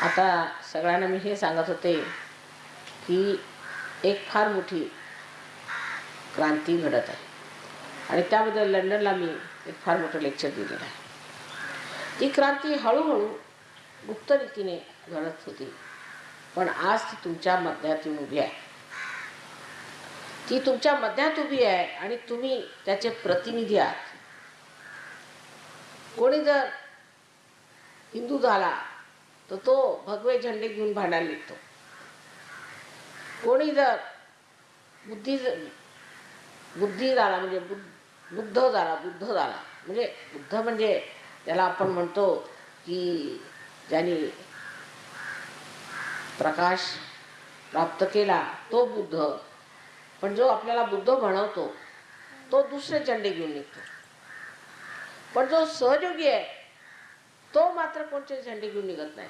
आता सगळ्यांना मी हे सांगत होते की एक फार मोठी क्रांती घडत आहे आणि त्याबद्दल लंडनला मी एक फार मोठं लेक्चर दिलेलं आहे. ती क्रांती हळूहळू गुप्त रीतीने घडत होती, पण आज ती तुमच्या मध्यात येऊन उभी आहे. ती तुमच्या मध्यात उभी आहे आणि तुम्ही त्याचे प्रतिनिधी आहात. कोणी जर हिंदू झाला तर तो भगवे झेंडे घेऊन भांडायला निघतो. कोणी जर बुद्धी झाला म्हणजे बुद्ध झाला म्हणजे बुद्ध म्हणजे त्याला आपण म्हणतो की ज्याने प्रकाश प्राप्त केला तो बुद्ध. पण जो आपल्याला बुद्ध म्हणवतो तो दुसरे झेंडे घेऊन निघतो. पण जो सहयोगी आहे तो मात्र कोणते झेंडे घेऊन निघत नाही.